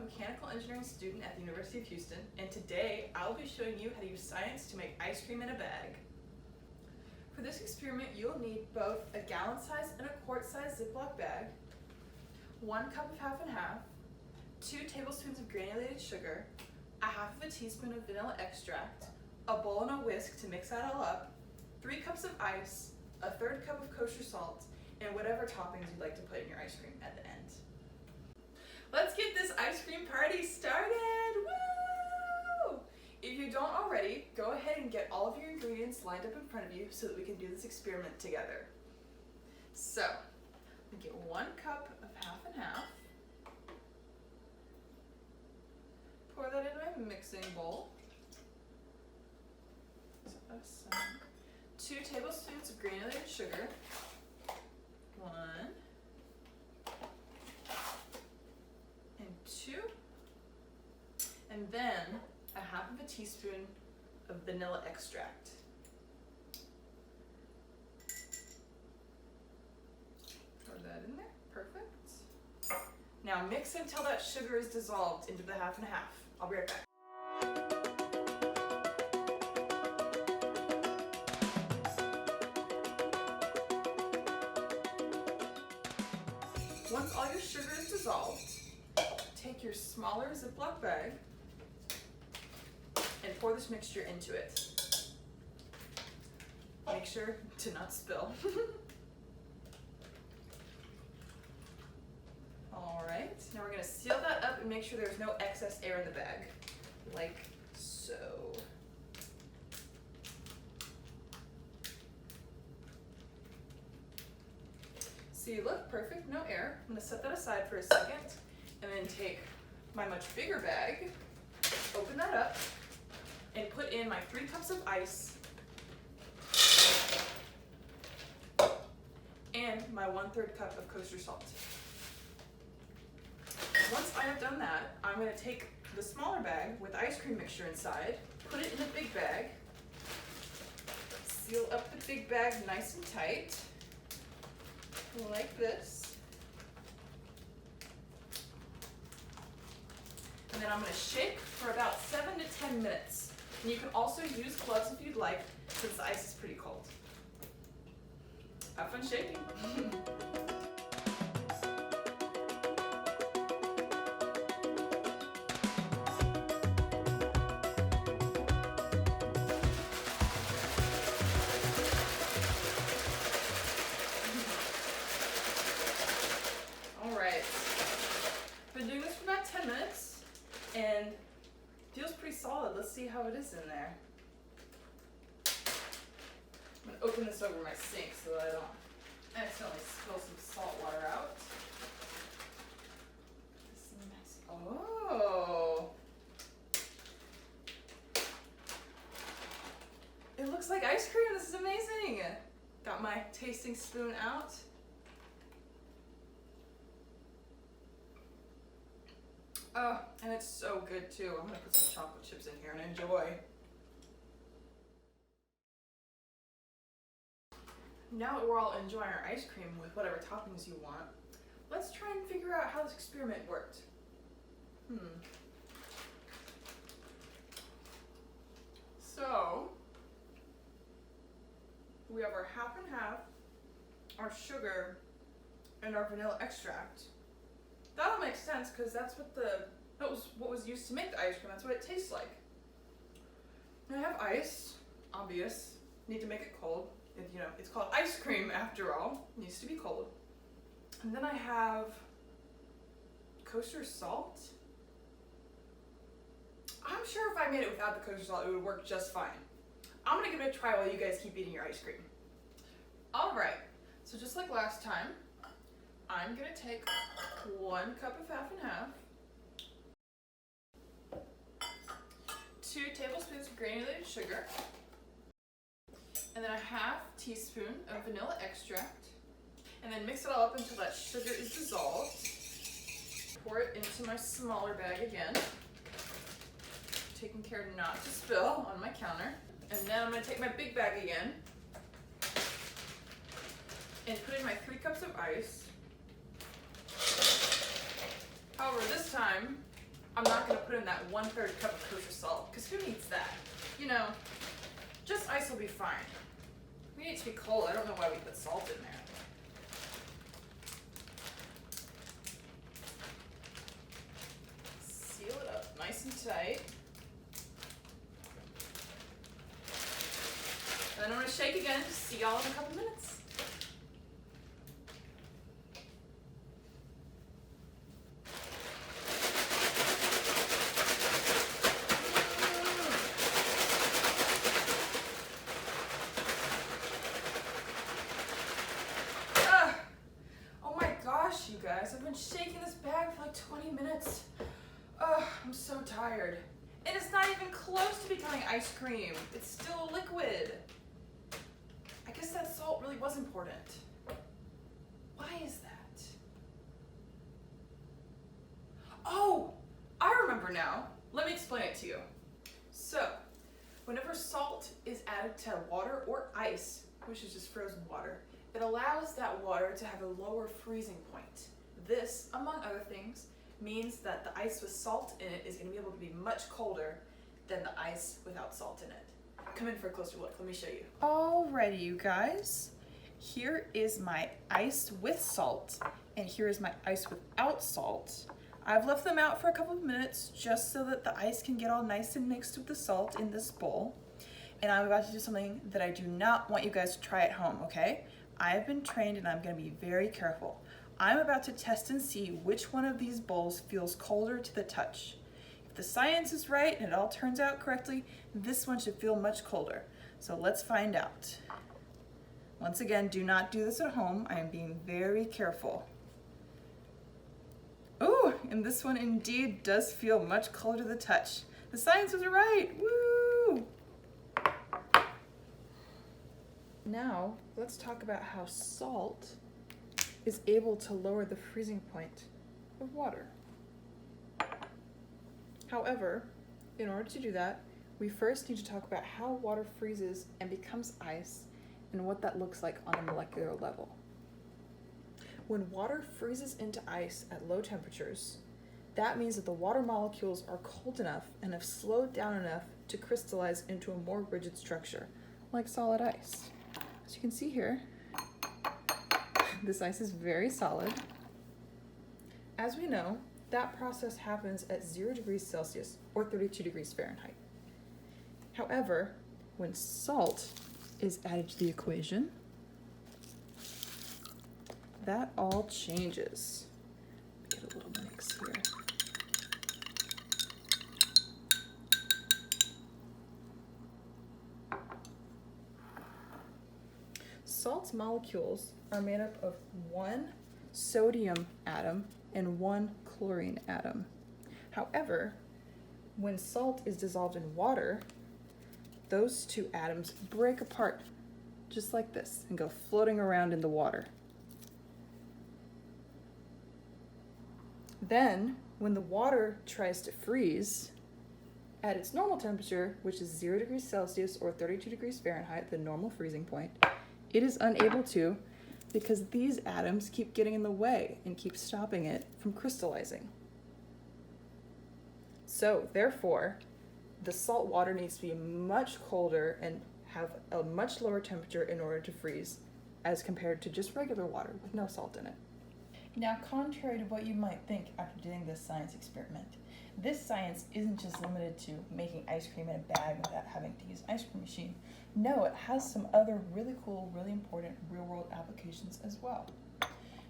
mechanical engineering student at the University of Houston, and today I'll be showing you how to use science to make ice cream in a bag. For this experiment, you'll need both a gallon size and a quart size Ziploc bag, 1 cup of half and half, 2 tablespoons of granulated sugar, a half of a teaspoon of vanilla extract, a bowl and a whisk to mix that all up, 3 cups of ice, a 1/3 cup of kosher salt, and whatever toppings you'd like to put in your ice cream at the end. Let's get this ice cream party started! Woo! If you don't already, go ahead and get all of your ingredients lined up in front of you so that we can do this experiment together. So, we get 1 cup of half and half. Pour that into my mixing bowl. So, 2 tablespoons of granulated sugar. 1 and 2, and then a half of a teaspoon of vanilla extract. Throw that in there, perfect. Now mix until that sugar is dissolved into the half and half. I'll be right back. Once all your sugar is dissolved, take your smaller Ziploc bag and pour this mixture into it. Make sure to not spill. Alright, now we're going to seal that up and make sure there's no excess air in the bag, like so. See, look, perfect, no air. I'm gonna set that aside for a second and then take my much bigger bag, open that up, and put in my 3 cups of ice and my 1/3 cup of kosher salt. Once I have done that, I'm gonna take the smaller bag with ice cream mixture inside, put it in the big bag, seal up the big bag nice and tight, like this. And then I'm going to shake for about 7 to 10 minutes. And you can also use gloves if you'd like, since the ice is pretty cold. Have fun shaking. Been doing this for about 10 minutes and feels pretty solid. Let's see how it is in there. I'm going to open this over my sink so that I don't accidentally spill some salt water out. Oh! It looks like ice cream. This is amazing. Got my tasting spoon out. Oh, and it's so good too. I'm gonna put some chocolate chips in here and enjoy. Now that we're all enjoying our ice cream with whatever toppings you want, let's try and figure out how this experiment worked. So, we have our half and half, our sugar, and our vanilla extract. That'll make sense because that was what was used to make the ice cream. That's what it tastes like. I have ice, obvious. Need to make it cold. It's called ice cream after all. It needs to be cold. And then I have kosher salt. I'm sure if I made it without the kosher salt, it would work just fine. I'm gonna give it a try while you guys keep eating your ice cream. All right. So just like last time, I'm gonna take 1 cup of half and half, 2 tablespoons of granulated sugar, and then a half teaspoon of vanilla extract, and then mix it all up until that sugar is dissolved. Pour it into my smaller bag again, taking care not to spill on my counter. And then I'm gonna take my big bag again and put in my 3 cups of ice. However, this time, I'm not gonna put in that 1/3 cup of kosher salt, because who needs that? You know, just ice will be fine. We need it to be cold. I don't know why we put salt in there. Seal it up nice and tight. And then I'm gonna shake again to see y'all in a couple minutes. You guys, I've been shaking this bag for like 20 minutes. I'm so tired. And it's not even close to becoming ice cream. It's still a liquid. I guess that salt really was important. Why is that? Oh, I remember now. Let me explain it to you. So, whenever salt is added to water or ice, which is just frozen water, it allows that water to have a lower freezing point. This, among other things, means that the ice with salt in it is going to be able to be much colder than the ice without salt in it. Come in for a closer look. Let me show you. Alrighty, you guys. Here is my ice with salt, and here is my ice without salt. I've left them out for a couple of minutes just so that the ice can get all nice and mixed with the salt in this bowl. And I'm about to do something that I do not want you guys to try at home, okay? I've been trained and I'm going to be very careful. I'm about to test and see which one of these bowls feels colder to the touch. If the science is right and it all turns out correctly, this one should feel much colder. So let's find out. Once again, do not do this at home. I am being very careful. Ooh, and this one indeed does feel much colder to the touch. The science was right. Woo! Now, let's talk about how salt is able to lower the freezing point of water. However, in order to do that, we first need to talk about how water freezes and becomes ice and what that looks like on a molecular level. When water freezes into ice at low temperatures, that means that the water molecules are cold enough and have slowed down enough to crystallize into a more rigid structure, like solid ice. As you can see here, this ice is very solid. As we know, that process happens at 0 degrees Celsius or 32 degrees Fahrenheit. However, when salt is added to the equation, that all changes. Get a little mix here. Salt's molecules are made up of 1 sodium atom and 1 chlorine atom. However, when salt is dissolved in water, those 2 atoms break apart just like this and go floating around in the water. Then, when the water tries to freeze at its normal temperature, which is 0 degrees Celsius or 32 degrees Fahrenheit, the normal freezing point, it is unable to because these atoms keep getting in the way and keep stopping it from crystallizing. So, therefore, the salt water needs to be much colder and have a much lower temperature in order to freeze as compared to just regular water with no salt in it. Now, contrary to what you might think after doing this science experiment, this science isn't just limited to making ice cream in a bag without having to use an ice cream machine. No, it has some other really cool, really important real-world applications as well.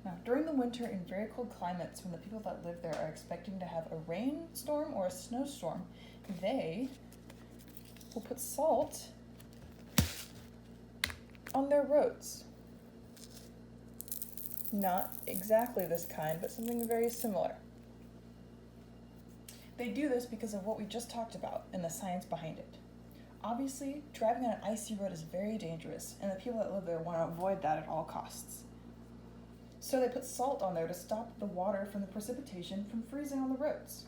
Now, during the winter in very cold climates, when the people that live there are expecting to have a rainstorm or a snowstorm, they will put salt on their roads. Not exactly this kind, but something very similar. They do this because of what we just talked about and the science behind it. Obviously, driving on an icy road is very dangerous, and the people that live there want to avoid that at all costs. So they put salt on there to stop the water from the precipitation from freezing on the roads.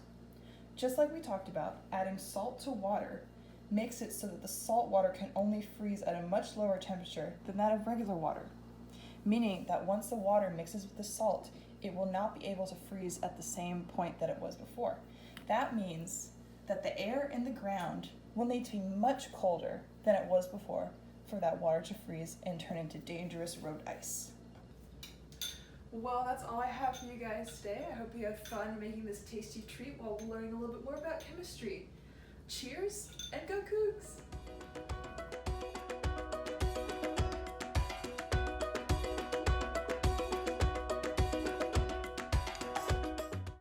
Just like we talked about, adding salt to water makes it so that the salt water can only freeze at a much lower temperature than that of regular water, meaning that once the water mixes with the salt, it will not be able to freeze at the same point that it was before. That means that the air in the ground will need to be much colder than it was before for that water to freeze and turn into dangerous road ice. Well, that's all I have for you guys today. I hope you had fun making this tasty treat while learning a little bit more about chemistry. Cheers and go Cougs!